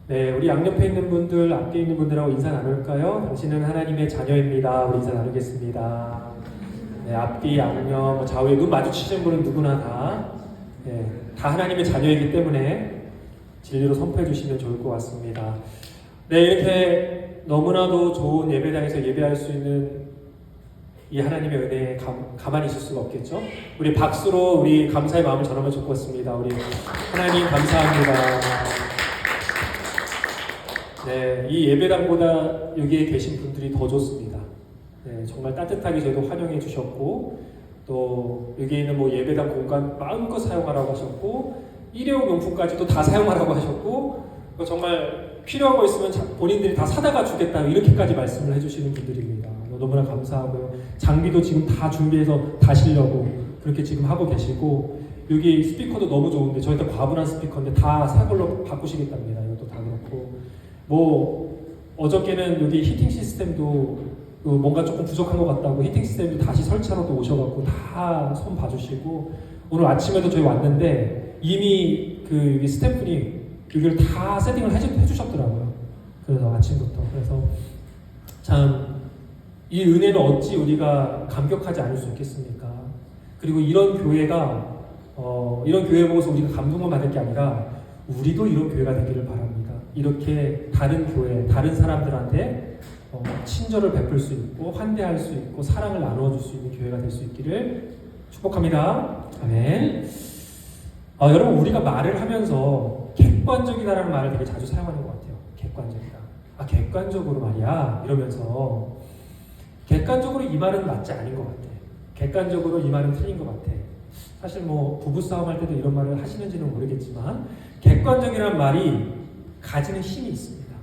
네, 우리 양옆에 있는 분들, 앞에 있는 분들하고 인사 나눌까요? 당신은 하나님의 자녀입니다. 우리 인사 나누겠습니다. 네, 앞뒤, 양옆, 좌우에 눈 마주치시는 분은 누구나 다 하나님의 자녀이기 때문에 진리로 선포해 주시면 좋을 것 같습니다. 네, 이렇게 너무나도 좋은 예배당에서 예배할 수 있는 이 하나님의 은혜에 가만히 있을 수가 없겠죠? 우리 박수로 우리 감사의 마음을 전하면 좋겠습니다. 우리 하나님 감사합니다. 네, 이 예배당보다 여기에 계신 분들이 더 좋습니다. 네, 정말 따뜻하게 저희도 환영해 주셨고, 또 여기 있는 뭐 예배당 공간 마음껏 사용하라고 하셨고, 일회용용품까지도 다 사용하라고 하셨고, 정말 필요한 거 있으면 본인들이 다 사다가 주겠다 이렇게까지 말씀을 해주시는 분들입니다. 너무나 감사하고요. 장비도 지금 다 준비해서 다시려고 그렇게 지금 하고 계시고, 여기 스피커도 너무 좋은데 저희도 과분한 스피커인데 다 새 걸로 바꾸시겠답니다. 이것도 다 그렇고, 뭐 어저께는 여기 히팅 시스템도 뭔가 조금 부족한 것 같다고 히팅 시스템도 다시 설치하러 또 오셔갖고 다 손 봐주시고, 오늘 아침에도 저희 왔는데 이미 그 여기 스태프분이 여기를 다 세팅을 해주셨더라고요. 그래서 아침부터. 그래서 참 이 은혜는 어찌 우리가 감격하지 않을 수 있겠습니까? 그리고 이런 교회가 이런 교회 보고서 우리가 감동만 받을 게 아니라 우리도 이런 교회가 되기를 바랍니다. 이렇게 다른 교회, 다른 사람들한테 친절을 베풀 수 있고 환대할 수 있고 사랑을 나누어줄 수 있는 교회가 될 수 있기를 축복합니다. 아멘. 여러분, 우리가 말을 하면서 객관적이다라는 말을 되게 자주 사용하는 것 같아요. 객관적이다. 객관적으로 말이야 이러면서, 객관적으로 이 말은 맞지 않은 것 같아. 객관적으로 이 말은 틀린 것 같아. 사실 뭐 부부싸움 할 때도 이런 말을 하시는지는 모르겠지만, 객관적이라는 말이 가지는 힘이 있습니다.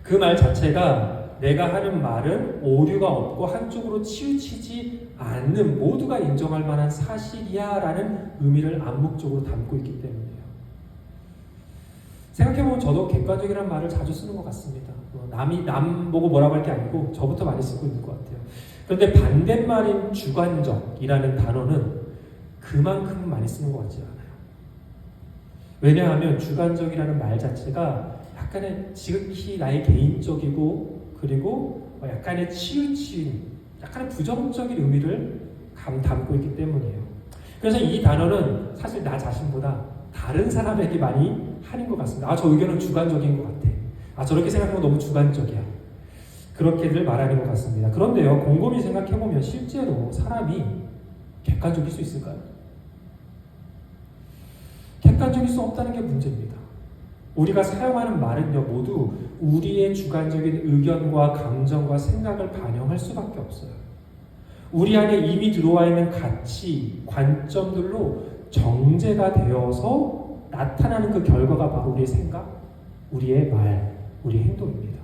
그 말 자체가 내가 하는 말은 오류가 없고 한쪽으로 치우치지 않는, 모두가 인정할 만한 사실이야 라는 의미를 암묵적으로 담고 있기 때문이에요. 생각해보면 저도 객관적이라는 말을 자주 쓰는 것 같습니다. 남이 남 보고 뭐라고 할 게 아니고 저부터 많이 쓰고 있는 것 같아요. 그런데 반대말인 주관적이라는 단어는 그만큼 많이 쓰는 것 같지 않아요. 왜냐하면 주관적이라는 말 자체가 약간의 지극히 나의 개인적이고, 그리고 약간의 치우친, 약간의 부정적인 의미를 담고 있기 때문이에요. 그래서 이 단어는 사실 나 자신보다 다른 사람에게 많이 하는 것 같습니다. 저 의견은 주관적인 것 같아. 저렇게 생각하면 너무 주관적이야. 그렇게들 말하는 것 같습니다. 그런데요, 곰곰이 생각해보면 실제로 사람이 객관적일 수 있을까요? 객관적일 수 없다는 게 문제입니다. 우리가 사용하는 말은요, 모두 우리의 주관적인 의견과 감정과 생각을 반영할 수밖에 없어요. 우리 안에 이미 들어와 있는 가치, 관점들로 정제가 되어서 나타나는 그 결과가 바로 우리의 생각, 우리의 말, 우리의 행동입니다.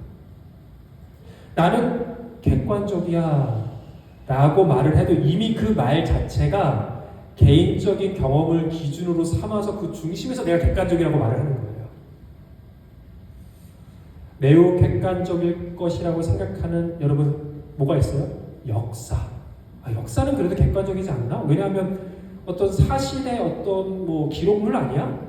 나는 객관적이야 라고 말을 해도 이미 그 말 자체가 개인적인 경험을 기준으로 삼아서 그 중심에서 내가 객관적이라고 말을 하는 거예요. 매우 객관적일 것이라고 생각하는 여러분 뭐가 있어요? 역사. 역사는 그래도 객관적이지 않나? 왜냐하면 어떤 사실의 어떤 뭐 기록물 아니야?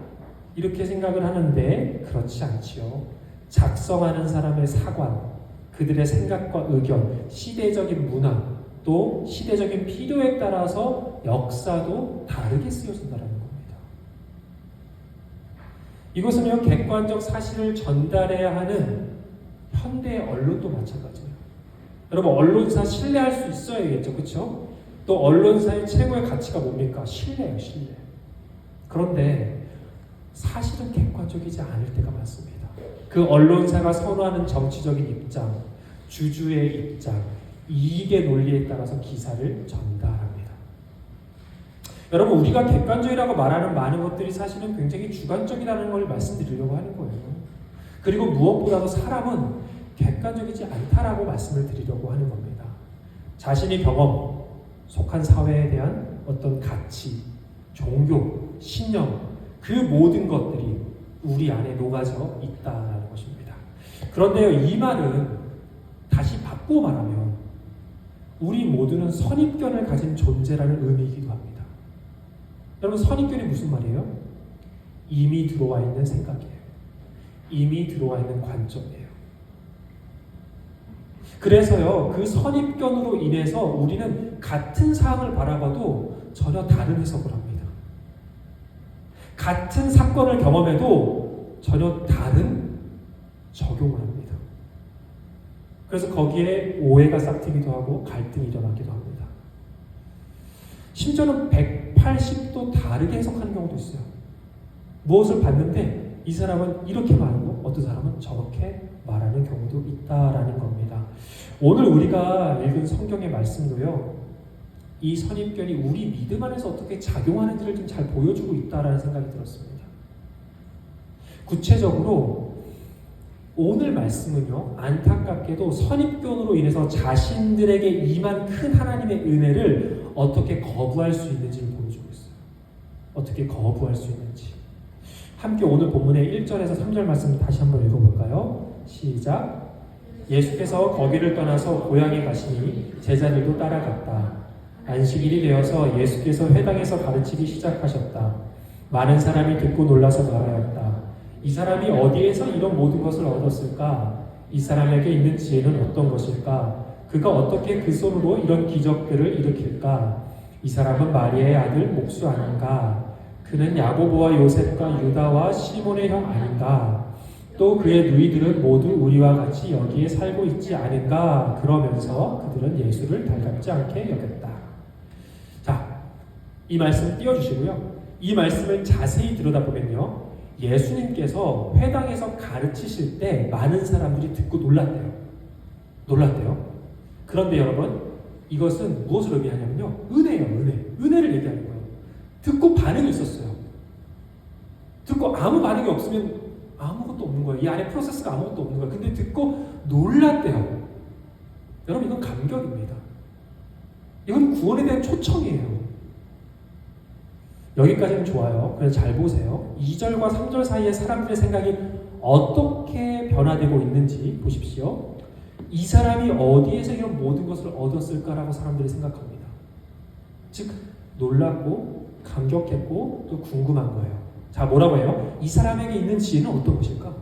이렇게 생각을 하는데 그렇지 않지요. 작성하는 사람의 사관, 그들의 생각과 의견, 시대적인 문화, 또 시대적인 필요에 따라서 역사도 다르게 쓰여진다는 겁니다. 이것은요, 객관적 사실을 전달해야 하는 현대 언론도 마찬가지예요. 여러분, 언론사 신뢰할 수 있어야겠죠, 그렇죠? 또 언론사의 최고의 가치가 뭡니까? 신뢰예요, 신뢰. 그런데 사실은 객관적이지 않을 때가 많습니다. 그 언론사가 선호하는 정치적인 입장, 주주의 입장, 이익의 논리에 따라서 기사를 전달합니다. 여러분, 우리가 객관적이라고 말하는 많은 것들이 사실은 굉장히 주관적이라는 걸 말씀드리려고 하는 거예요. 그리고 무엇보다도 사람은 객관적이지 않다라고 말씀을 드리려고 하는 겁니다. 자신의 경험, 속한 사회에 대한 어떤 가치, 종교, 신념, 그 모든 것들이 우리 안에 녹아져 있다는 것입니다. 그런데요, 이 말은 다시 바꾸어 말하면 우리 모두는 선입견을 가진 존재라는 의미이기도 합니다. 여러분, 선입견이 무슨 말이에요? 이미 들어와 있는 생각이에요. 이미 들어와 있는 관점이에요. 그래서요, 그 선입견으로 인해서 우리는 같은 사항을 바라봐도 전혀 다른 해석을 합니다. 같은 사건을 경험해도 전혀 다른 적용을 합니다. 그래서 거기에 오해가 싹트기도 하고 갈등이 일어나기도 합니다. 심지어는 180도 다르게 해석하는 경우도 있어요. 무엇을 봤는데 이 사람은 이렇게 말하고 어떤 사람은 저렇게 말하는 경우도 있다라는 겁니다. 오늘 우리가 읽은 성경의 말씀도요, 이 선입견이 우리 믿음 안에서 어떻게 작용하는지를 좀 잘 보여주고 있다라는 생각이 들었습니다. 구체적으로 오늘 말씀은요, 안타깝게도 선입견으로 인해서 자신들에게 임한 큰 하나님의 은혜를 어떻게 거부할 수 있는지를 보여주고 있어요. 어떻게 거부할 수 있는지. 함께 오늘 본문의 1절에서 3절 말씀을 다시 한번 읽어볼까요? 시작. 예수께서 거기를 떠나서 고향에 가시니 제자들도 따라갔다. 안식일이 되어서 예수께서 회당에서 가르치기 시작하셨다. 많은 사람이 듣고 놀라서 말하였다. 이 사람이 어디에서 이런 모든 것을 얻었을까? 이 사람에게 있는 지혜는 어떤 것일까? 그가 어떻게 그 손으로 이런 기적들을 일으킬까? 이 사람은 마리아의 아들 목수 아닌가? 그는 야고보와 요셉과 유다와 시몬의 형 아닌가? 또 그의 누이들은 모두 우리와 같이 여기에 살고 있지 않은가? 그러면서 그들은 예수를 달갑지 않게 여겼다. 자, 이 말씀 띄워주시고요. 이 말씀을 자세히 들여다보면요, 예수님께서 회당에서 가르치실 때 많은 사람들이 듣고 놀랐대요. 그런데 여러분, 이것은 무엇을 의미하냐면요, 은혜예요. 은혜를 얘기하는 거예요. 듣고 반응이 있었어요. 듣고 아무 반응이 없으면 아무것도 없는 거예요. 이 안에 프로세스가 아무것도 없는 거예요. 근데 듣고 놀랐대요. 여러분, 이건 감격입니다. 이건 구원에 대한 초청이에요. 여기까지는 좋아요. 그래서 잘 보세요. 2절과 3절 사이에 사람들의 생각이 어떻게 변화되고 있는지 보십시오. 이 사람이 어디에서 이런 모든 것을 얻었을까라고 사람들이 생각합니다. 즉, 놀랐고 감격했고 또 궁금한 거예요. 자, 뭐라고 해요? 이 사람에게 있는 지혜는 어떤 것일까?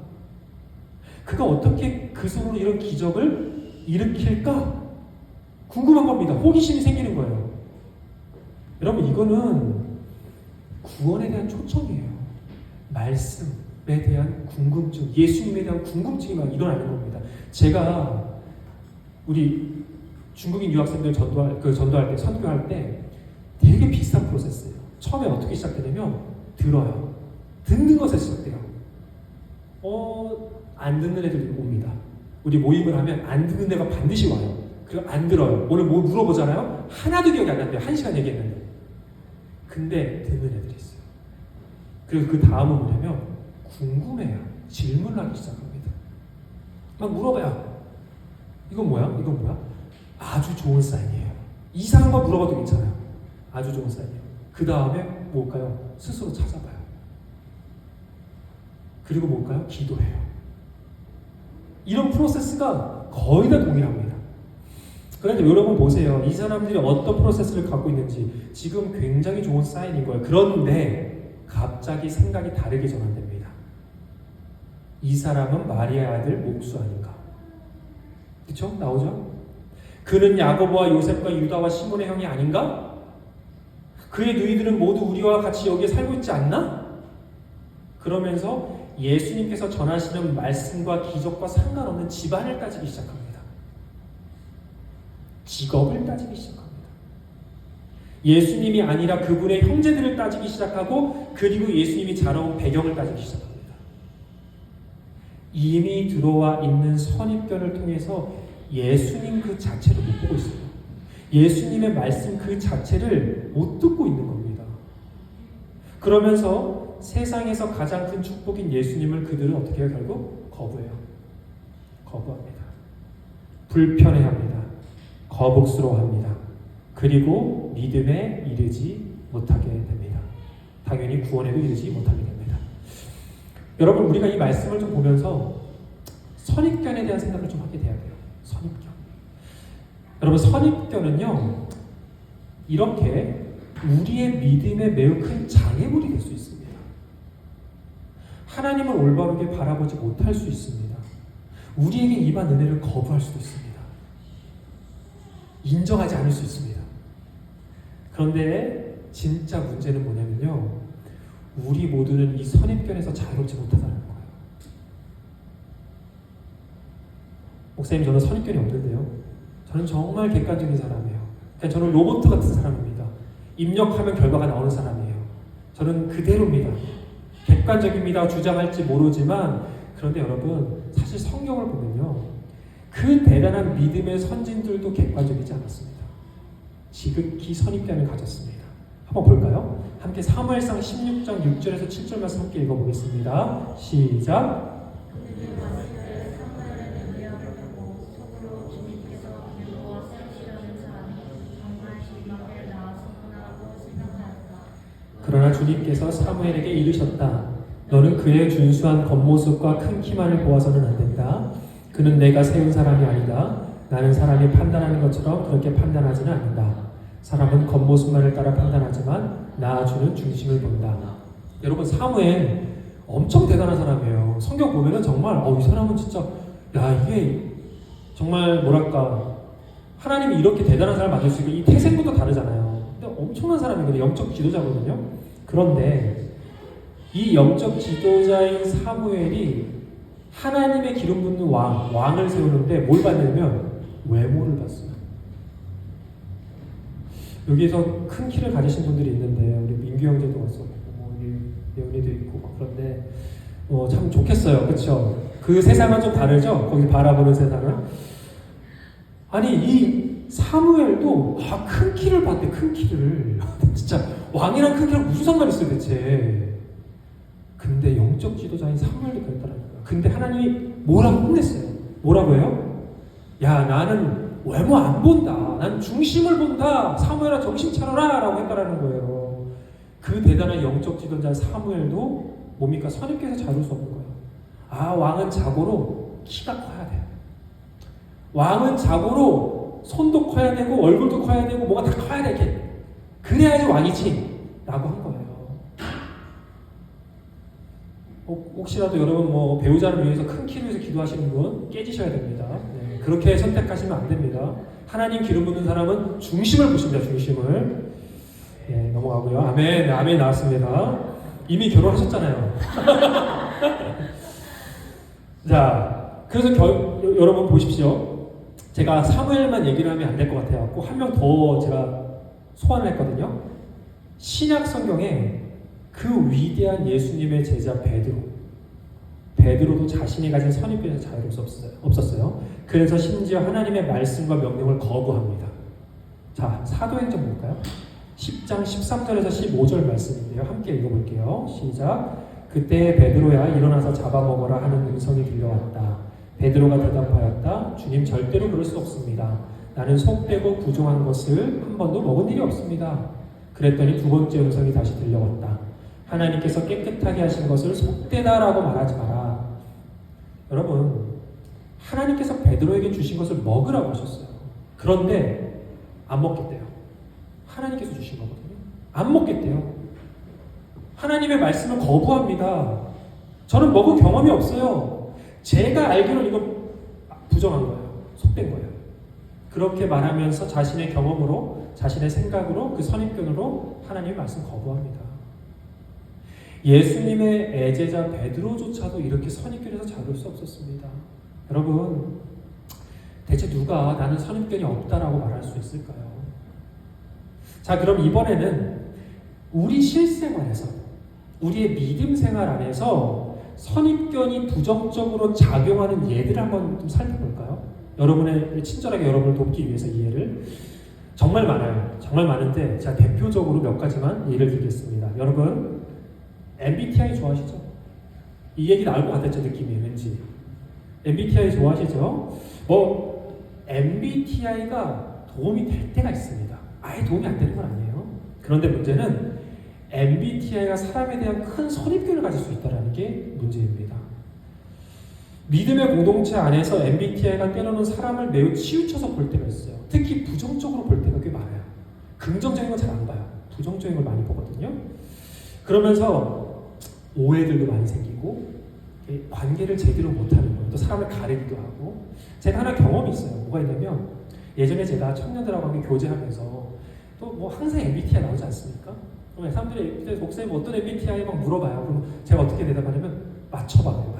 그가 어떻게 그 손으로 이런 기적을 일으킬까? 궁금한 겁니다. 호기심이 생기는 거예요. 여러분, 이거는 구원에 대한 초청이에요. 말씀에 대한 궁금증, 예수님에 대한 궁금증이 막 일어나는 겁니다. 제가 우리 중국인 유학생들 전도할 때, 선교할 때 되게 비슷한 프로세스예요. 처음에 어떻게 시작되냐면 들어요. 듣는 것에 시작돼요. 안 듣는 애들이 옵니다. 우리 모임을 하면 안 듣는 애가 반드시 와요. 그리고 안 들어요. 오늘 뭐 물어보잖아요. 하나도 기억이 안 난대요. 1시간 얘기했는데. 근데 듣는 애들이 있어요. 그리고 그 다음은 뭐냐면 궁금해요. 질문을 하기 시작합니다. 막 물어봐요. 이건 뭐야? 이건 뭐야? 아주 좋은 사인이에요. 이상한 거 물어봐도 괜찮아요. 아주 좋은 사인이에요. 그 다음에 뭘까요? 스스로 찾아봐요. 그리고 뭘까요? 기도해요. 이런 프로세스가 거의 다 동일합니다. 그런데 여러분 보세요. 이 사람들이 어떤 프로세스를 갖고 있는지 지금 굉장히 좋은 사인인 거예요. 그런데 갑자기 생각이 다르게 전환됩니다. 이 사람은 마리아의 아들 목수 아닌가? 그쵸? 나오죠? 그는 야고보와 요셉과 유다와 시몬의 형이 아닌가? 그의 누이들은 모두 우리와 같이 여기에 살고 있지 않나? 그러면서 예수님께서 전하시는 말씀과 기적과 상관없는 집안을 따지기 시작합니다. 직업을 따지기 시작합니다. 예수님이 아니라 그분의 형제들을 따지기 시작하고, 그리고 예수님이 자라온 배경을 따지기 시작합니다. 이미 들어와 있는 선입견을 통해서 예수님 그 자체를 못 보고 있어요. 예수님의 말씀 그 자체를 못 듣고 있는 겁니다. 그러면서 세상에서 가장 큰 축복인 예수님을 그들은 어떻게 해요? 결국 거부해요. 거부합니다. 불편해합니다. 거북스러워합니다. 그리고 믿음에 이르지 못하게 됩니다. 당연히 구원에도 이르지 못하게 됩니다. 여러분, 우리가 이 말씀을 좀 보면서 선입견에 대한 생각을 좀 하게 돼야 돼요. 선입견. 여러분, 선입견은요, 이렇게 우리의 믿음에 매우 큰 장애물이 될 수 있습니다. 하나님을 올바르게 바라보지 못할 수 있습니다. 우리에게 임한 은혜를 거부할 수도 있습니다. 인정하지 않을 수 있습니다. 그런데 진짜 문제는 뭐냐면요, 우리 모두는 이 선입견에서 자유롭지 못하다는 거예요. 목사님, 저는 선입견이 없는데요, 저는 정말 객관적인 사람이에요. 그냥 저는 로봇 같은 사람입니다. 입력하면 결과가 나오는 사람이에요. 저는 그대로입니다. 객관적입니다. 주장할지 모르지만, 그런데 여러분, 사실 성경을 보면요, 그 대단한 믿음의 선진들도 객관적이지 않았습니다. 지극히 선입견을 가졌습니다. 한번 볼까요? 함께 사무엘상 16장 6절에서 7절 말씀 함께 읽어보겠습니다. 시작. 그러나 주님께서 사무엘에게 이르셨다. 너는 그의 준수한 겉모습과 큰 키만을 보아서는 안 된다. 그는 내가 세운 사람이 아니다. 나는 사람이 판단하는 것처럼 그렇게 판단하지는 않는다. 사람은 겉모습만을 따라 판단하지만 나 주는 중심을 본다. 여러분, 사무엘 엄청 대단한 사람이에요. 성경 보면은 정말 이 사람은 진짜, 야, 이게 정말 뭐랄까, 하나님이 이렇게 대단한 사람을 만들 수 있고, 이 태생부터 다르잖아요. 근데 엄청난 사람이거든요. 영적 지도자거든요. 그런데 이 영적 지도자인 사무엘이 하나님의 기름 붓는 왕을 세우는데 뭘 받냐면 외모를 봤어요. 여기에서 큰 키를 가지신 분들이 있는데, 우리 민규 형제도 왔었고, 우리 예언이도 있고, 그런데 참 좋겠어요. 그렇죠? 그 세상은 좀 다르죠? 거기 바라보는 세상은. 아니, 이 사무엘도 큰 키를 봤대. 큰 키를. 진짜 왕이랑 큰 키랑 무슨 상관이 있어요 대체. 근데 영적 지도자인 사무엘도 그랬더라고요. 근데 하나님이 뭐라고 혼냈어요. 뭐라고 해요? 야, 나는 외모 안 본다. 난 중심을 본다. 사무엘아, 정신 차려라 라고 했다라는 거예요. 그 대단한 영적 지도자 사무엘도 뭡니까? 선입견에서 자유로울 수 없는 거예요. 왕은 자고로 키가 커야 돼. 왕은 자고로 손도 커야 되고 얼굴도 커야 되고 뭐가 다 커야 돼. 이렇게. 그래야지 왕이지 라고 한 거예요. 혹시라도 여러분 배우자를 위해서 큰 키를 위해서 기도하시는 분 깨지셔야 됩니다. 네, 그렇게 선택하시면 안 됩니다. 하나님 기름 붓는 사람은 중심을 보십니다. 중심을. 네, 넘어가고요. 아멘. 아멘 나왔습니다. 이미 결혼하셨잖아요. 자, 그래서 여러분 보십시오. 제가 사무엘만 얘기를 하면 안 될 것 같아요. 꼭 한 명 더 제가 소환을 했거든요. 신약 성경에 그 위대한 예수님의 제자 베드로도 자신이 가진 선입견에서 자유로울 수 없었어요. 그래서 심지어 하나님의 말씀과 명령을 거부합니다. 자, 사도행전 볼까요? 10장 13절에서 15절 말씀인데요. 함께 읽어볼게요. 시작. 그때 베드로야, 일어나서 잡아먹어라 하는 음성이 들려왔다. 베드로가 대답하였다. 주님, 절대로 그럴 수 없습니다. 나는 속되고 부정한 것을 한 번도 먹은 일이 없습니다. 그랬더니 두 번째 음성이 다시 들려왔다. 하나님께서 깨끗하게 하신 것을 속되다라고 말하지 마라. 여러분, 하나님께서 베드로에게 주신 것을 먹으라고 하셨어요. 그런데 안 먹겠대요. 하나님께서 주신 거거든요. 안 먹겠대요. 하나님의 말씀을 거부합니다. 저는 먹은 경험이 없어요. 제가 알기로는 이건 부정한 거예요. 속된 거예요. 그렇게 말하면서 자신의 경험으로, 자신의 생각으로, 그 선입견으로 하나님의 말씀 거부합니다. 예수님의 애제자 베드로조차도 이렇게 선입견에서 자유로울 수 없었습니다. 여러분, 대체 누가 나는 선입견이 없다라고 말할 수 있을까요? 자, 그럼 이번에는 우리 실생활에서, 우리의 믿음 생활 안에서 선입견이 부정적으로 작용하는 예들을 한번 좀 살펴볼까요? 여러분의 친절하게 여러분을 돕기 위해서 이해를. 정말 많아요. 정말 많은데 제가 대표적으로 몇 가지만 예를 들겠습니다. 여러분, MBTI 좋아하시죠? 이 얘기 나올 것 같았죠, 느낌이 왠지. MBTI 좋아하시죠? MBTI가 도움이 될 때가 있습니다. 아예 도움이 안 되는 건 아니에요. 그런데 문제는 MBTI가 사람에 대한 큰 선입견을 가질 수 있다는 게 문제입니다. 믿음의 공동체 안에서 MBTI가 때로는 사람을 매우 치우쳐서 볼 때가 있어요. 특히 부정적으로 볼 때가 꽤 많아요. 긍정적인 건 잘 안 봐요. 부정적인 걸 많이 보거든요. 그러면서 오해들도 많이 생기고 관계를 제대로 못하는 거예요. 또 사람을 가리기도 하고. 제가 하나 경험이 있어요. 뭐가 있냐면 예전에 제가 청년들하고 함께 교제하면서 또 뭐 항상 MBTI 나오지 않습니까? 그럼 사람들이 목사님 어떤 MBTI 막 물어봐요. 그럼 제가 어떻게 대답하냐면 맞춰봐요.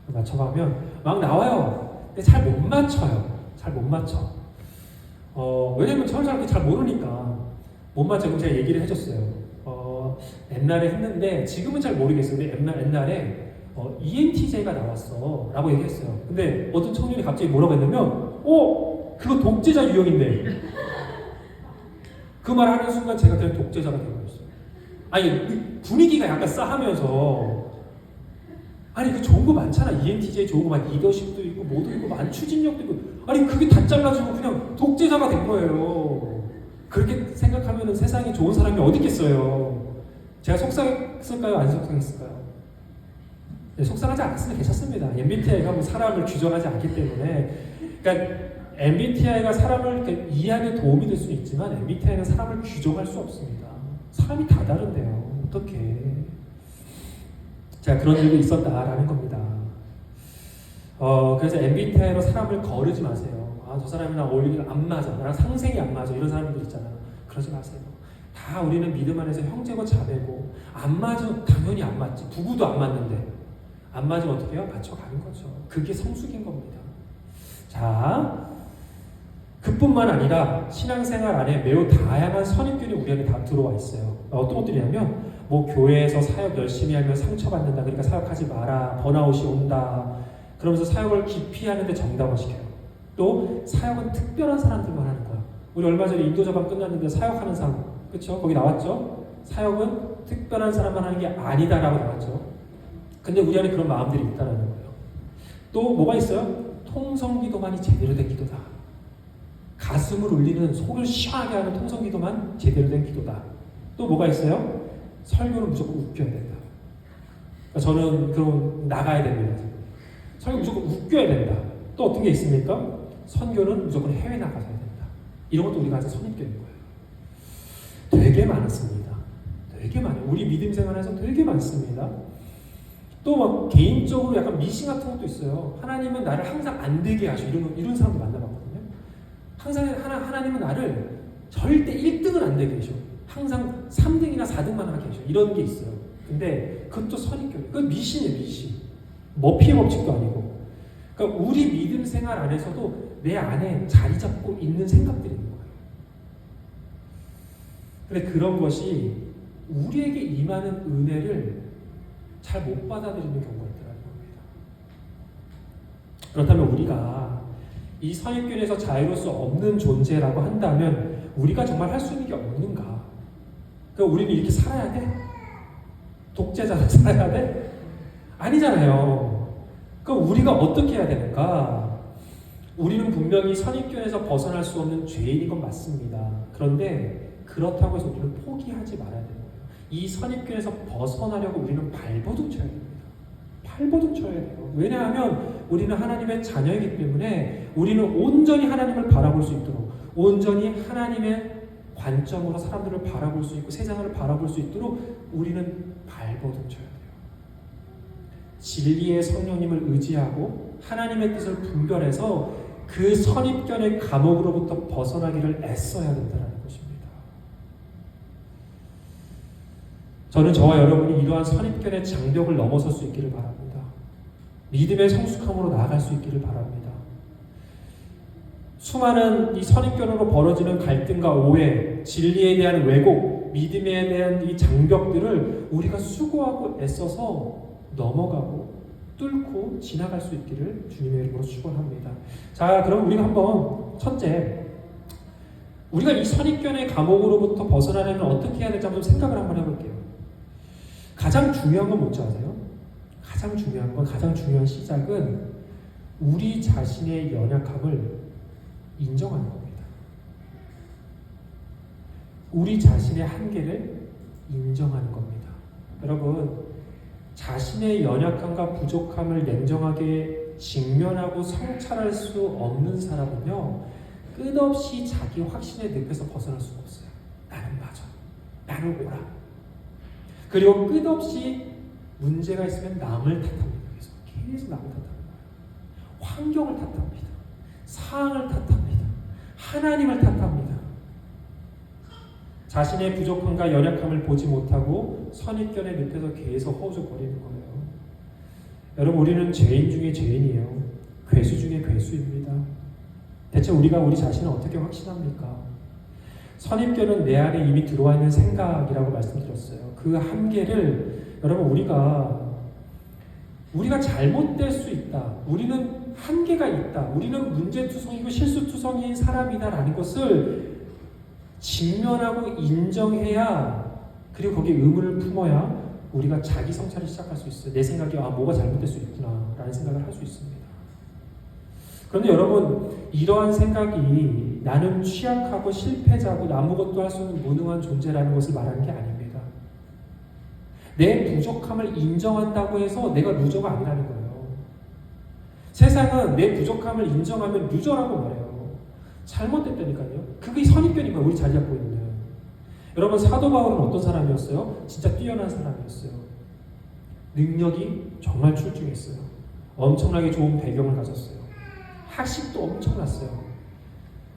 맞춰봐 하면 막 나와요. 근데 잘 못 맞춰요. 잘 못 맞춰. 왜냐면 저를 잘 모르니까 못 맞춰. 그럼 제가 얘기를 해줬어요. 옛날에 했는데 지금은 잘 모르겠어요. 근데 옛날에 ENTJ가 나왔어 라고 얘기했어요. 근데 어떤 청년이 갑자기 뭐라고 했냐면 그거 독재자 유형인데 그 말 하는 순간 제가 그냥 독재자가 되어버렸어요. 아니 분위기가 약간 싸하면서 아니 그 좋은 거 많잖아. ENTJ 좋은 거 막 리더십도 있고 뭐도 있고 추진력도 있고 아니 그게 다 잘라주고 그냥 독재자가 된 거예요. 그렇게 생각하면 세상에 좋은 사람이 어디 있겠어요. 제가 속상했을까요? 안 속상했을까요? 네, 속상하지 않았으면 괜찮습니다. MBTI가 뭐 사람을 규정하지 않기 때문에. 그러니까 MBTI가 사람을 이해하는 도움이 될 수는 있지만 MBTI는 사람을 규정할 수 없습니다. 사람이 다 다른데요. 어떻게? 자, 그런 일도 있었다라는 겁니다. 그래서 MBTI로 사람을 거르지 마세요. 저 사람이 나랑 어울리기가 안 맞아. 나랑 상생이 안 맞아. 이런 사람들 있잖아요. 그러지 마세요. 다 우리는 믿음 안에서 형제고 자매고 안 맞으면 당연히 안 맞지. 부부도 안 맞는데 안 맞으면 어떻게 해요? 맞춰가는 거죠. 그게 성숙인 겁니다. 자, 그뿐만 아니라 신앙생활 안에 매우 다양한 선입견이 우리 안에 다 들어와 있어요. 어떤 것들이냐면 뭐 교회에서 사역 열심히 하면 상처받는다. 그러니까 사역하지 마라. 번아웃이 온다. 그러면서 사역을 기피하는데 정당화시켜요. 또 사역은 특별한 사람들만 하는 거야. 우리 얼마 전에 인도자방 끝났는데 사역하는 사람, 그렇죠? 거기 나왔죠? 사역은 특별한 사람만 하는 게 아니다라고 나왔죠. 근데 우리 안에 그런 마음들이 있다는 거예요. 또 뭐가 있어요? 통성기도만이 제대로 된 기도다. 가슴을 울리는 속을 시원하게 하는 통성기도만 제대로 된 기도다. 또 뭐가 있어요? 설교는 무조건 웃겨야 된다. 그러니까 저는 그럼 나가야 됩니다. 설교 무조건 웃겨야 된다. 또 어떤 게 있습니까? 선교는 무조건 해외 나가야 된다. 이런 것도 우리가 아직 선입견인 거예요. 되게 많았습니다. 되게 많아요. 우리 믿음 생활에서 되게 많습니다. 또 막 개인적으로 약간 미신 같은 것도 있어요. 하나님은 나를 항상 안 되게 하셔. 이런 사람도 만나봤거든요. 항상 하나님은 나를 절대 1등은 안 되게 하셔. 항상 3등이나 4등만 하게 하셔. 이런 게 있어요. 근데 그것도 선입견. 그건 미신이에요, 미신. 머피의 법칙도 아니고. 그러니까 우리 믿음 생활 안에서도 내 안에 자리 잡고 있는 생각들이 있는 거예요. 근데 그런 것이 우리에게 임하는 은혜를 잘 못 받아들이는 경우가 있다는 겁니다. 그렇다면 우리가 이 선입견에서 자유로울 수 없는 존재라고 한다면 우리가 정말 할 수 있는 게 없는가? 그러니까 우리는 이렇게 살아야 돼? 독재자로 살아야 돼? 아니잖아요. 그럼 우리가 어떻게 해야 되는가? 우리는 분명히 선입견에서 벗어날 수 없는 죄인인 건 맞습니다. 그런데 그렇다고 해서 우리는 포기하지 말아야 되는 거예요. 이 선입견에서 벗어나려고 우리는 발버둥 쳐야 됩니다. 발버둥 쳐야 돼요. 왜냐하면 우리는 하나님의 자녀이기 때문에 우리는 온전히 하나님을 바라볼 수 있도록, 온전히 하나님의 관점으로 사람들을 바라볼 수 있고 세상을 바라볼 수 있도록 우리는 발버둥 쳐야 돼요. 진리의 성령님을 의지하고 하나님의 뜻을 분별해서 그 선입견의 감옥으로부터 벗어나기를 애써야 된다는 것입니다. 저는 저와 여러분이 이러한 선입견의 장벽을 넘어설 수 있기를 바랍니다. 믿음의 성숙함으로 나아갈 수 있기를 바랍니다. 수많은 이 선입견으로 벌어지는 갈등과 오해, 진리에 대한 왜곡, 믿음에 대한 이 장벽들을 우리가 수고하고 애써서 넘어가고 뚫고 지나갈 수 있기를 주님의 이름으로 축원합니다. 자, 그럼 우리가 한번 첫째, 우리가 이 선입견의 감옥으로부터 벗어나려면 어떻게 해야 될지 한번 생각을 한번 해볼게요. 가장 중요한 건 뭔지 아세요? 가장 중요한 시작은 우리 자신의 연약함을 인정하는 겁니다. 우리 자신의 한계를 인정하는 겁니다. 여러분, 자신의 연약함과 부족함을 냉정하게 직면하고 성찰할 수 없는 사람은요, 끝없이 자기 확신의 늪에서 벗어날 수가 없어요. 나는 맞아. 나는 옳아. 그리고 끝없이 문제가 있으면 남을 탓합니다. 계속 남을 탓합니다. 환경을 탓합니다. 상황을 탓합니다. 하나님을 탓합니다. 자신의 부족함과 연약함을 보지 못하고 선입견의 늪에서 계속 허우적거리는 거예요. 여러분, 우리는 죄인 중에 죄인이에요. 괴수 중에 괴수입니다. 대체 우리가 우리 자신을 어떻게 확신합니까? 선입견은 내 안에 이미 들어와 있는 생각이라고 말씀드렸어요. 그 한계를 여러분, 우리가 잘못될 수 있다. 우리는 한계가 있다. 우리는 문제투성이고 실수투성이인 사람이다라는 것을 직면하고 인정해야, 그리고 거기에 의문을 품어야 우리가 자기 성찰을 시작할 수 있어요. 내 생각이 뭐가 잘못될 수 있구나 라는 생각을 할 수 있습니다. 그런데 여러분, 이러한 생각이 나는 취약하고 실패자고 아무것도 할 수 없는 무능한 존재라는 것을 말하는 게 아닙니다. 내 부족함을 인정한다고 해서 내가 루저가 아니라는 거예요. 세상은 내 부족함을 인정하면 루저라고 말해요. 잘못됐다니까요. 그게 선입견인 거예요. 우리 자리 잡고 있는. 여러분, 사도 바울은 어떤 사람이었어요? 진짜 뛰어난 사람이었어요. 능력이 정말 출중했어요. 엄청나게 좋은 배경을 가졌어요. 학식도 엄청났어요.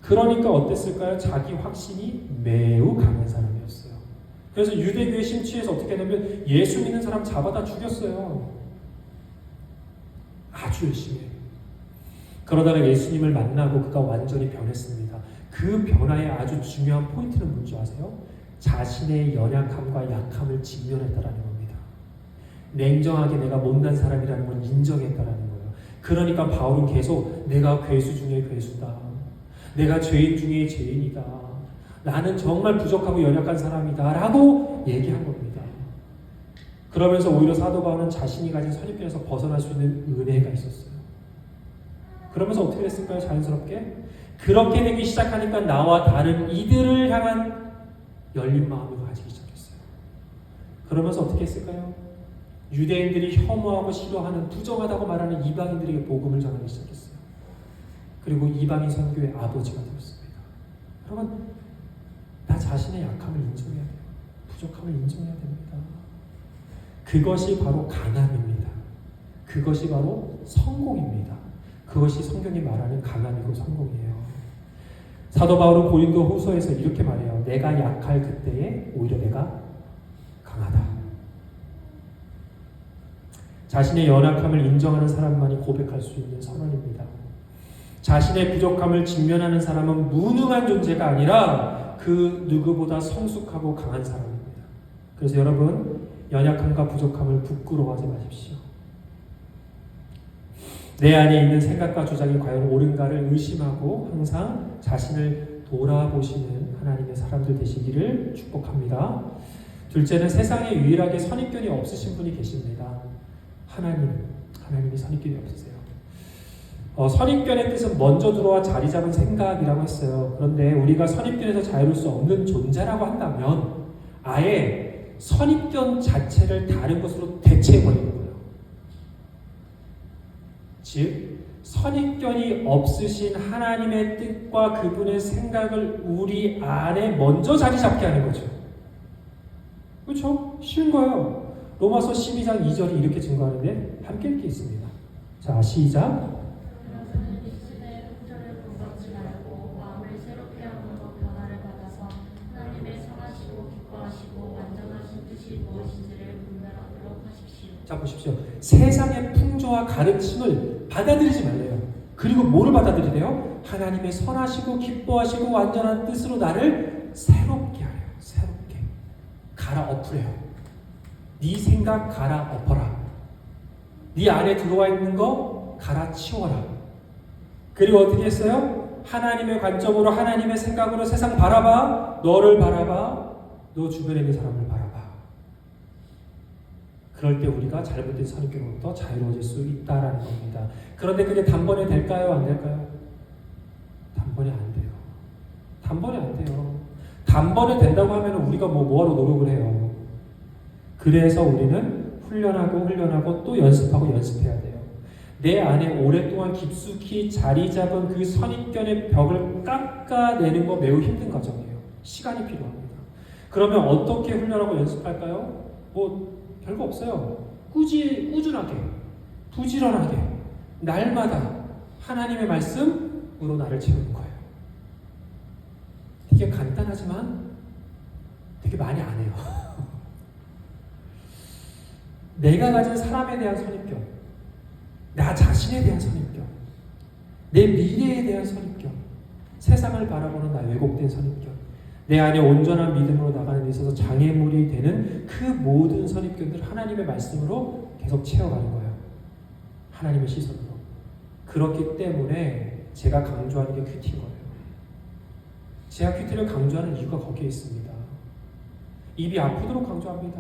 그러니까 어땠을까요? 자기 확신이 매우 강한 사람이었어요. 그래서 유대교에 심취해서 어떻게 하냐면 예수 믿는 사람 잡아다 죽였어요. 아주 열심히. 그러다가 예수님을 만나고 그가 완전히 변했습니다. 그 변화의 아주 중요한 포인트는 뭔지 아세요? 자신의 연약함과 약함을 직면했다라는 겁니다. 냉정하게 내가 못난 사람이라는 걸 인정했다라는 거예요. 그러니까 바울은 계속 내가 괴수 중에 괴수다. 내가 죄인 중에 죄인이다. 나는 정말 부족하고 연약한 사람이다 라고 얘기한 겁니다. 그러면서 오히려 사도 바울은 자신이 가진 선입견에서 벗어날 수 있는 은혜가 있었어요. 그러면서 어떻게 됐을까요? 자연스럽게 그렇게 되기 시작하니까 나와 다른 이들을 향한 열린 마음을 가지기 시작했어요. 그러면서 어떻게 했을까요? 유대인들이 혐오하고 싫어하는 부정하다고 말하는 이방인들에게 복음을 전하기 시작했어요. 그리고 이방인 선교의 아버지가 되었습니다. 여러분, 나 자신의 약함을 인정해야 돼요. 부족함을 인정해야 됩니다. 그것이 바로 강함입니다. 그것이 바로 성공입니다. 그것이 성경이 말하는 강함이고 성공이에요. 사도 바울은 고린도 후서에서 이렇게 말해요. 내가 약할 그때에 오히려 내가 강하다. 자신의 연약함을 인정하는 사람만이 고백할 수 있는 선언입니다. 자신의 부족함을 직면하는 사람은 무능한 존재가 아니라 그 누구보다 성숙하고 강한 사람입니다. 그래서 여러분, 연약함과 부족함을 부끄러워하지 마십시오. 내 안에 있는 생각과 주장이 과연 옳은가를 의심하고 항상 자신을 돌아보시는 하나님의 사람들 되시기를 축복합니다. 둘째는 세상에 유일하게 선입견이 없으신 분이 계십니다. 하나님이 선입견이 없으세요. 선입견의 뜻은 먼저 들어와 자리 잡은 생각이라고 했어요. 그런데 우리가 선입견에서 자유로울 수 없는 존재라고 한다면 아예 선입견 자체를 다른 것으로 대체해버리는 거예요. 즉, 선입견이 없으신 하나님의 뜻과 그분의 생각을 우리 안에 먼저 자리 잡게 하는 거죠. 그렇죠? 쉬운 거예요. 로마서 12장 2절이 이렇게 증거하는데 함께 읽기 있습니다. 자, 시작. 자, 보십시오. 세상의 풍조와 가르침을 받아들이지 말래요. 그리고 뭐를 받아들이래요? 하나님의 선하시고 기뻐하시고 완전한 뜻으로 나를 새롭게 하래요. 새롭게 갈아엎으래요. 네 생각 갈아엎어라. 네 안에 들어와 있는 거 갈아치워라. 그리고 어떻게 했어요? 하나님의 관점으로, 하나님의 생각으로 세상 바라봐. 너를 바라봐. 너 주변에 있는 사람을 바라봐. 그럴 때 우리가 잘못된 선입견으로부터 자유로워질 수 있다라는 겁니다. 그런데 그게 단번에 될까요? 안 될까요? 단번에 안 돼요. 단번에 안 돼요. 단번에 된다고 하면 우리가 뭐하러 노력을 해요. 그래서 우리는 훈련하고 또 연습해야 돼요. 내 안에 오랫동안 깊숙이 자리 잡은 그 선입견의 벽을 깎아내는 거 매우 힘든 과정이에요. 시간이 필요합니다. 그러면 어떻게 훈련하고 연습할까요? 별거 없어요. 꾸준하게, 부지런하게, 날마다 하나님의 말씀으로 나를 채우는 거예요. 되게 간단하지만 되게 많이 안 해요. 내가 가진 사람에 대한 선입견, 나 자신에 대한 선입견, 내 미래에 대한 선입견, 세상을 바라보는 나 왜곡된 선입견, 내 안에 온전한 믿음으로 나가는 데 있어서 장애물이 되는 그 모든 선입견들 하나님의 말씀으로 계속 채워가는 거예요. 하나님의 시선으로. 그렇기 때문에 제가 강조하는 게 큐티인 거예요. 제가 큐티를 강조하는 이유가 거기에 있습니다. 입이 아프도록 강조합니다.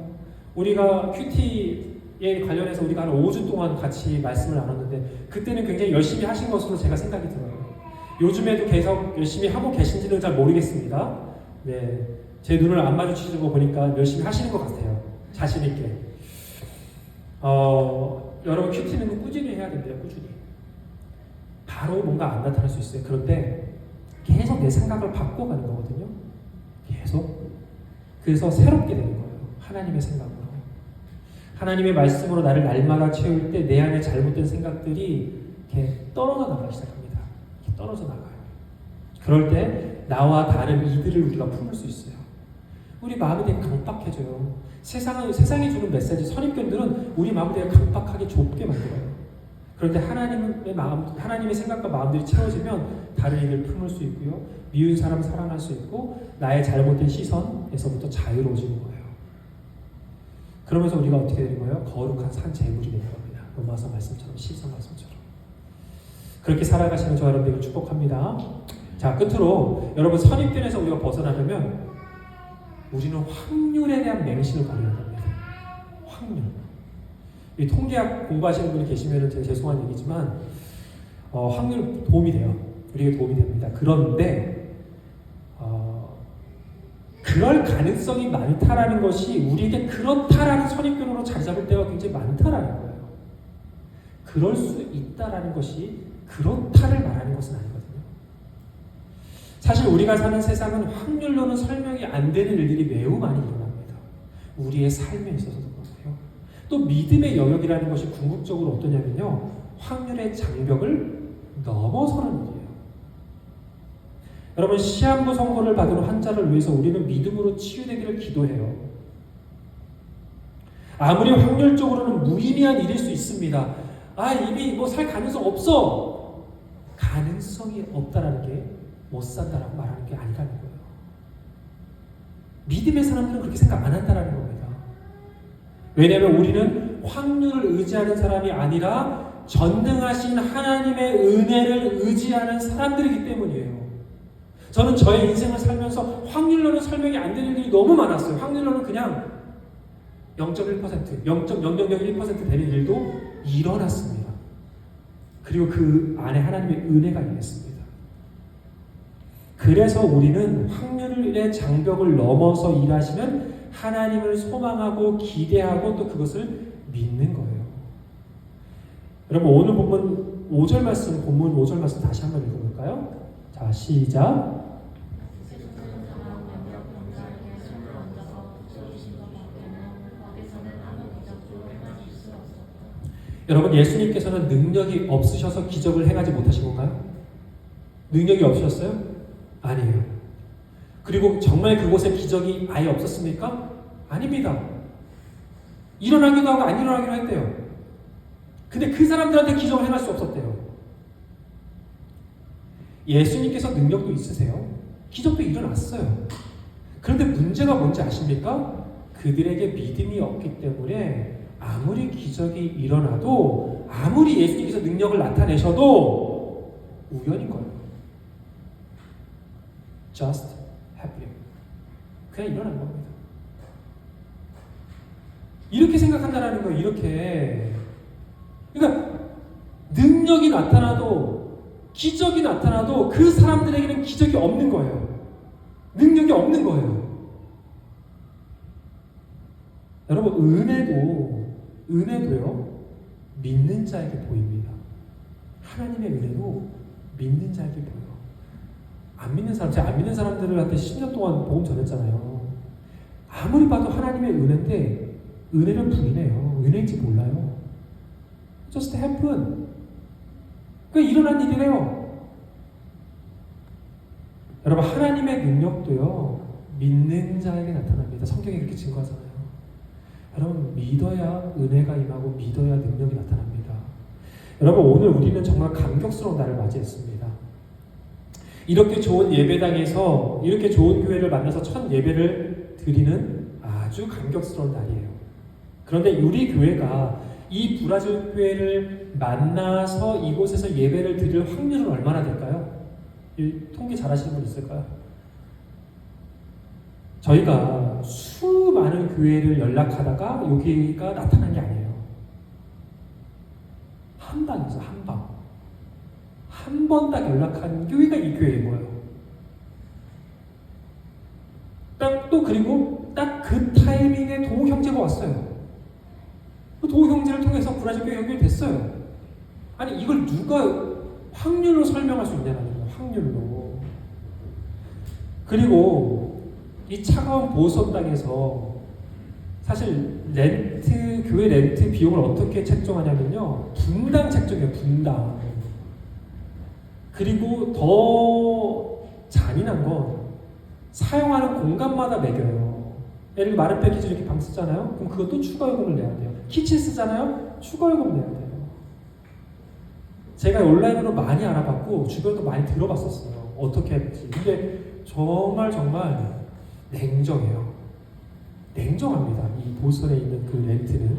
우리가 큐티에 관련해서 우리가 한 5주 동안 같이 말씀을 나눴는데 그때는 굉장히 열심히 하신 것으로 제가 생각이 들어요. 요즘에도 계속 열심히 하고 계신지는 잘 모르겠습니다. 네, 제 눈을 안 마주치는 거 보니까 열심히 하시는 것 같아요. 자신 있게. 여러분 큐티는 꾸준히 해야 된대요. 꾸준히. 바로 뭔가 안 나타날 수 있어요. 그런데 계속 내 생각을 바꿔가는 거거든요. 계속. 그래서 새롭게 되는 거예요. 하나님의 생각으로. 하나님의 말씀으로 나를 날마다 채울 때 내 안에 잘못된 생각들이 이렇게 떨어져 나가기 시작합니다. 이렇게 떨어져 나가요. 그럴 때 나와 다른 이들을 우리가 품을 수 있어요. 우리 마음이 되게 강박해져요. 세상이 주는 메시지, 선입견들은 우리 마음을 되게 강박하게 좁게 만들어요. 그런데 하나님의 생각과 마음들이 채워지면 다른 이들을 품을 수 있고요. 미운 사람 사랑할 수 있고 나의 잘못된 시선에서부터 자유로워지는 거예요. 그러면서 우리가 어떻게 되는 거예요? 거룩한 산 제물이 되는 겁니다. 로마서 말씀처럼, 시서 말씀처럼. 그렇게 살아가시는 저 여러분들을 축복합니다. 자, 끝으로 여러분 선입견에서 우리가 벗어나려면 우리는 확률에 대한 맹신을 버려야 합니다. 확률. 이 통계학 공부하시는 분이 계시면 제가 죄송한 얘기지만 확률 도움이 돼요. 우리에게 도움이 됩니다. 그런데 그럴 가능성이 많다라는 것이 우리에게 그렇다라는 선입견으로 자리 잡을 때가 굉장히 많다라는 거예요. 그럴 수 있다라는 것이 그렇다를 말하는 것은 아니거든요. 사실 우리가 사는 세상은 확률로는 설명이 안 되는 일들이 매우 많이 일어납니다. 우리의 삶에 있어서도 그렇고요. 또 믿음의 영역이라는 것이 궁극적으로 어떠냐면요. 확률의 장벽을 넘어서는 일이에요. 여러분 시한부 선고를 받은 환자를 위해서 우리는 믿음으로 치유되기를 기도해요. 아무리 확률적으로는 무의미한 일일 수 있습니다. 이미 살 가능성 없어. 가능성이 없다라는 게 못 산다라고 말하는 게 아니라는 거예요. 믿음의 사람들은 그렇게 생각 안 한다라는 겁니다. 왜냐하면 우리는 확률을 의지하는 사람이 아니라 전능하신 하나님의 은혜를 의지하는 사람들이기 때문이에요. 저는 저의 인생을 살면서 확률로는 설명이 안 되는 일이 너무 많았어요. 확률로는 그냥 0.1%, 0.0001% 되는 일도 일어났습니다. 그리고 그 안에 하나님의 은혜가 임했습니다. 그래서 우리는 확률의 장벽을 넘어서 일하시는 하나님을 소망하고 기대하고 또 그것을 믿는 거예요. 여러분 오늘 본문 5절 말씀, 본문 5절 말씀 다시 한번 읽어볼까요? 자, 시작. 여러분 예수님께서는 능력이 없으셔서 기적을 행하지 못하신 건가요? 능력이 없으셨어요? 아니에요. 그리고 정말 그곳에 기적이 아예 없었습니까? 아닙니다. 일어나기도 하고 안 일어나기도 했대요. 근데 그 사람들한테 기적을 행할 수 없었대요. 예수님께서 능력도 있으세요. 기적도 일어났어요. 그런데 문제가 뭔지 아십니까? 그들에게 믿음이 없기 때문에 아무리 기적이 일어나도 아무리 예수님께서 능력을 나타내셔도 우연인 거예요. Just happen. 그냥 일어난 겁니다. 이렇게 생각한다는 거예요. 이렇게. 그러니까 능력이 나타나도 기적이 나타나도 그 사람들에게는 기적이 없는 거예요. 능력이 없는 거예요. 여러분 은혜도요 믿는 자에게 보입니다. 하나님의 은혜도 믿는 자에게 보여요. 안 믿는 사람, 제가 안 믿는 사람들한테 10년 동안 복음 전했잖아요. 아무리 봐도 하나님의 은혜인데 은혜를 부인해요. 은혜인지 몰라요. Just happen. 그게 일어난 일이래요. 여러분, 하나님의 능력도요, 믿는 자에게 나타납니다. 성경이 그렇게 증거하잖아요. 여러분, 믿어야 은혜가 임하고 믿어야 능력이 나타납니다. 여러분, 오늘 우리는 정말 감격스러운 날을 맞이했습니다. 이렇게 좋은 예배당에서 이렇게 좋은 교회를 만나서 첫 예배를 드리는 아주 감격스러운 날이에요. 그런데 우리 교회가 이 브라질 교회를 만나서 이곳에서 예배를 드릴 확률은 얼마나 될까요? 이 통계 잘 하시는 분 있을까요? 저희가 수많은 교회를 연락하다가 여기가 나타난 게 아니에요. 한 방이죠, 한 방. 한 번 딱 연락한 교회가 이 교회인 거예요. 또 그리고 딱 그 타이밍에 도우 형제가 왔어요. 도우 형제를 통해서 브라질 교회 연결됐어요. 아니, 이걸 누가 확률로 설명할 수 있냐는 거예요. 확률로. 그리고 이 차가운 보석 땅에서 사실 교회 렌트 비용을 어떻게 책정하냐면요, 분당 책정해요. 분당. 그리고 더 잔인한 건 사용하는 공간마다 매겨요. 예를 들어 마른 패키지 이렇게 방 쓰잖아요. 그럼 그것도 추가 요금을 내야 돼요. 키친 쓰잖아요. 추가 요금 내야 돼요. 제가 온라인으로 많이 알아봤고 주변도 많이 들어봤었어요. 어떻게 할지. 근데 정말 냉정해요. 냉정합니다. 이 보선에 있는 그 렌트는.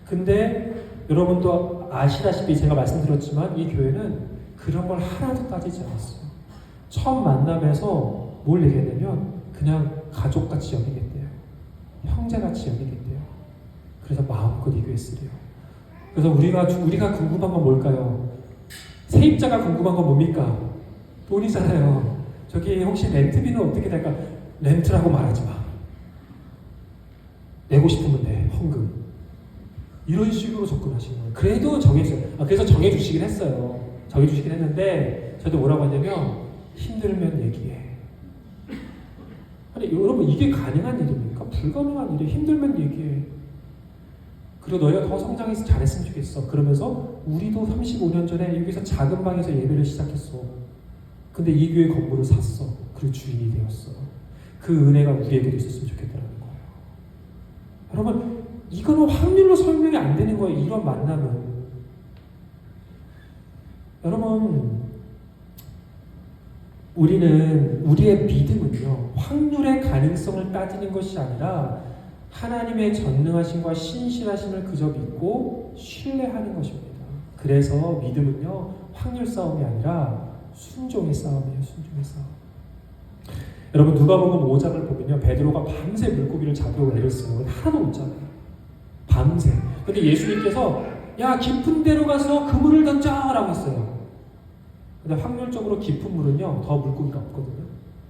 근데 여러분도 아시다시피 제가 말씀드렸지만 이 교회는 그런 걸 하나도 따지지 않았어요. 처음 만남에서 뭘 얘기했냐면 그냥 가족같이 여기겠대요. 형제같이 여기겠대요. 그래서 마음껏 이 교회 쓰래요. 그래서 우리가 궁금한 건 뭘까요? 세입자가 궁금한 건 뭡니까? 돈이잖아요. 저기 혹시 렌트비는 어떻게 될까? 렌트라고 말하지 마. 내고 싶으면 돼. 헌금. 이런 식으로 접근하시는 거예요. 그래도 정해주세요. 그래서 정해주시긴 했어요. 정해주시긴 했는데 저도 뭐라고 하냐면 힘들면 얘기해. 아니 여러분, 이게 가능한 일입니까? 불가능한 일이에요. 힘들면 얘기해. 그리고 너희가 더 성장해서 잘했으면 좋겠어. 그러면서 우리도 35년 전에 여기서 작은 방에서 예배를 시작했어. 근데 이 교회 건물을 샀어. 그리고 주인이 되었어. 그 은혜가 우리에게도 있었으면 좋겠다는 거예요. 여러분, 이거는 확률로 설명이 안 되는 거예요. 이런 만남은. 여러분, 우리의 믿음은요, 확률의 가능성을 따지는 것이 아니라 하나님의 전능하심과 신실하심을 그저 믿고 신뢰하는 것입니다. 그래서 믿음은요, 확률 싸움이 아니라 순종의 싸움이에요. 순종의 싸움. 여러분, 누가복음 5장을 보면요, 베드로가 밤새 물고기를 잡으려고 애를 써요. 하나도 못 잡아요. 밤새. 근데 예수님께서 야, 깊은 데로 가서 그물을 던져라고 했어요. 근데 확률적으로 깊은 물은요, 더 물고기가 없거든요.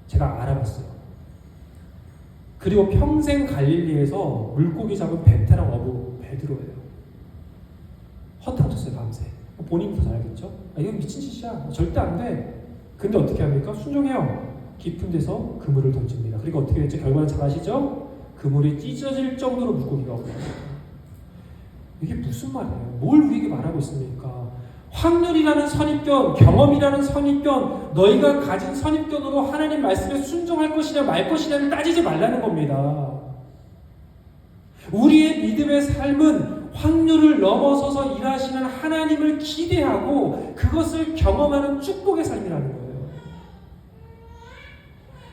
제가 알아봤어요. 그리고 평생 갈릴리에서 물고기 잡은 베테랑 어부 베드로예요. 허탕쳤어요, 밤새. 본인도 잘 알겠죠? 이건 미친 짓이야. 절대 안 돼. 근데 어떻게 합니까? 순종해요. 깊은 데서 그물을 던집니다. 그리고 어떻게 됐죠? 결과는 잘 아시죠? 그물이 찢어질 정도로 물고기가 없어요. 이게 무슨 말이에요? 뭘 우리에게 말하고 있습니까? 확률이라는 선입견, 경험이라는 선입견, 너희가 가진 선입견으로 하나님 말씀에 순종할 것이냐 말 것이냐를 따지지 말라는 겁니다. 우리의 믿음의 삶은 확률을 넘어서서 일하시는 하나님을 기대하고 그것을 경험하는 축복의 삶이라는 거예요.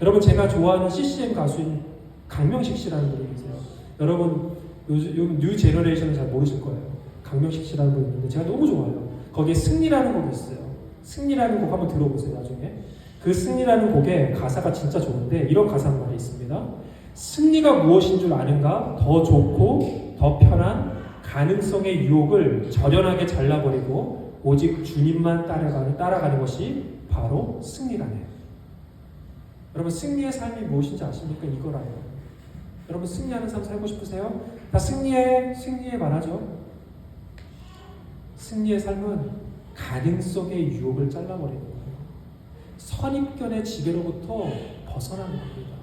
여러분, 제가 좋아하는 CCM 가수인 강명식 씨라는 분이 계세요. 여러분, 요즘 뉴 제너레이션은 잘 모르실 거예요. 강명식 씨라는 분이 있는데 제가 너무 좋아요. 거기에 승리라는 곡이 있어요. 승리라는 곡 한번 들어보세요, 나중에. 그 승리라는 곡의 가사가 진짜 좋은데 이런 가사 한 말이 있습니다. 승리가 무엇인 줄 아는가? 더 좋고 더 편한 가능성의 유혹을 절연하게 잘라버리고 오직 주님만 따라가는 것이 바로 승리라네요. 여러분, 승리의 삶이 무엇인지 아십니까? 이거라요. 여러분, 승리하는 삶 살고 싶으세요? 다 승리에 말하죠. 승리의 삶은 가능성의 유혹을 잘라버리는 거예요. 선입견의 지배로부터 벗어나는 겁니다.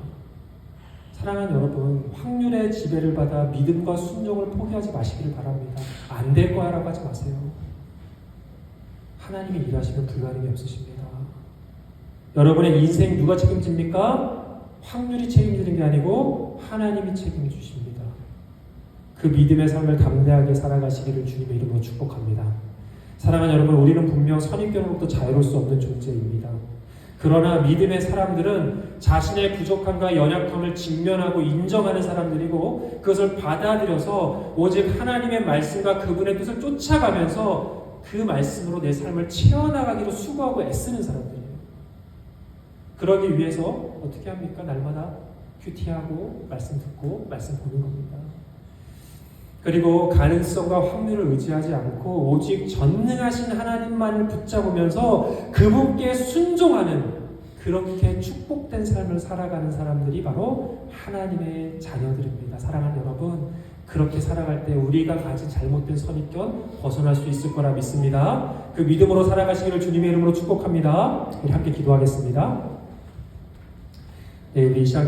사랑하는 여러분, 확률의 지배를 받아 믿음과 순종을 포기하지 마시기를 바랍니다. 안 될 거야 라고 하지 마세요. 하나님이 일하시면 불가능이 없으십니다. 여러분의 인생 누가 책임집니까? 확률이 책임지는 게 아니고 하나님이 책임을 주십니다. 그 믿음의 삶을 담대하게 살아가시기를 주님의 이름으로 축복합니다. 사랑하는 여러분, 우리는 분명 선입견으로부터 자유로울 수 없는 존재입니다. 그러나 믿음의 사람들은 자신의 부족함과 연약함을 직면하고 인정하는 사람들이고 그것을 받아들여서 오직 하나님의 말씀과 그분의 뜻을 쫓아가면서 그 말씀으로 내 삶을 채워나가기로 수고하고 애쓰는 사람들이에요. 그러기 위해서 어떻게 합니까? 날마다 큐티하고 말씀 듣고 말씀 보는 겁니다. 그리고 가능성과 확률을 의지하지 않고 오직 전능하신 하나님만을 붙잡으면서 그분께 순종하는 그렇게 축복된 삶을 살아가는 사람들이 바로 하나님의 자녀들입니다. 사랑하는 여러분, 그렇게 살아갈 때 우리가 가진 잘못된 선입견 벗어날 수 있을 거라 믿습니다. 그 믿음으로 살아가시기를 주님의 이름으로 축복합니다. 우리 함께 기도하겠습니다. 네, 우리 이 시간